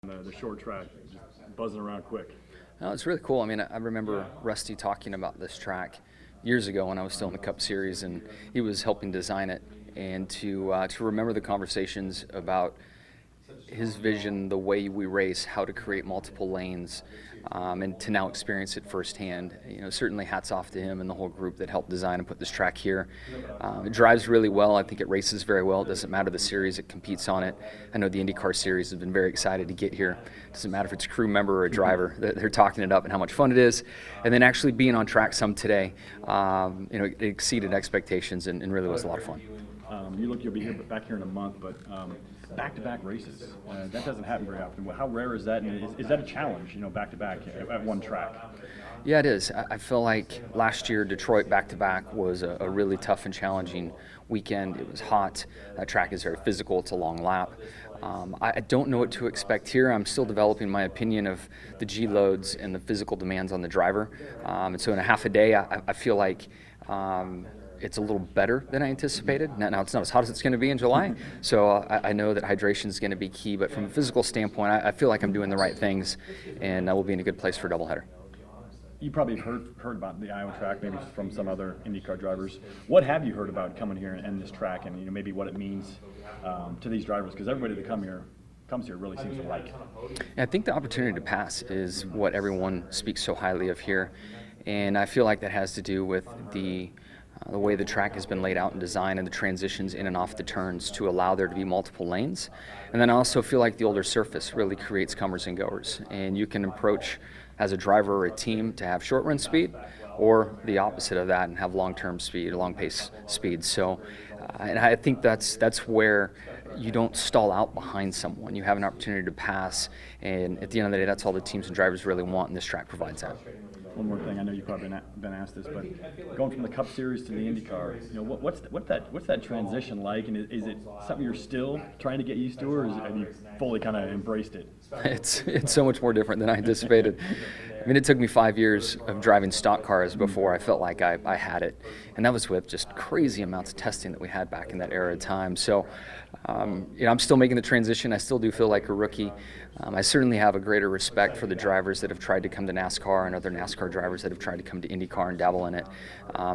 The short track, just buzzing around quick. No, it's really cool. I mean, I remember Rusty talking about this track years ago when I was still in the Cup Series, and he was helping design it. And to remember the conversations about his vision, the way we race, how to create multiple lanes, and to now experience it firsthand. Certainly hats off to him and the whole group that helped design and put this track here. It drives really well. I think it races very well. It doesn't matter the series it competes on it. I know the INDYCAR series has been very excited to get here. It doesn't matter if it's a crew member or a driver. They're talking it up and how much fun it is. And then actually being on track some today, it exceeded expectations and really was a lot of fun. You'll be back here in a month, but back-to-back races, that doesn't happen very often. How rare is that, and is that a challenge, back-to-back at one track? Yeah, it is. I feel like last year Detroit back-to-back was a really tough and challenging weekend. It was hot. That track is very physical. It's a long lap. I don't know what to expect here. I'm still developing my opinion of the G loads and the physical demands on the driver. And so in a half a day, I feel like it's a little better than I anticipated. Now it's not as hot as it's going to be in July, so I know that hydration is going to be key. But from a physical standpoint, I feel like I'm doing the right things, and I will be in a good place for a doubleheader. You probably heard about the Iowa track, maybe from some other IndyCar drivers. What have you heard about coming here and this track, and maybe what it means to these drivers? Because everybody that comes here really seems to like it. I think the opportunity to pass is what everyone speaks so highly of here, and I feel like that has to do with the way the track has been laid out and designed and the transitions in and off the turns to allow there to be multiple lanes. And then I also feel like the older surface really creates comers and goers, and you can approach as a driver or a team to have short run speed, or the opposite of that and have long-term speed, long pace speed. So and I think that's where you don't stall out behind someone. You have an opportunity to pass, and at the end of the day, that's all the teams and drivers really want, and this track provides that. One more thing, I know you've probably been asked this, but going from the Cup Series to the IndyCar, what's that transition like, and is it something you're still trying to get used to, or have you fully kind of embraced it? It's so much more different than I anticipated. I mean, it took me 5 years of driving stock cars before I felt like I had it, and that was with just crazy amounts of testing that we had back in that era of time. So, I'm still making the transition. I still do feel like a rookie. I certainly have a greater respect for the drivers that have tried to come to NASCAR and other NASCAR drivers that have tried to come to IndyCar and dabble in it.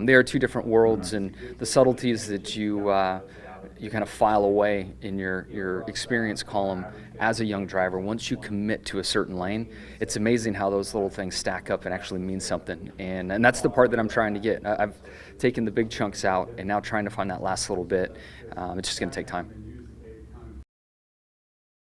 They are two different worlds, and the subtleties that you kind of file away in your experience column as a young driver. Once you commit to a certain lane, it's amazing how those little things stack up and actually mean something. And that's the part that I'm trying to get. I've taken the big chunks out and now trying to find that last little bit. It's just going to take time.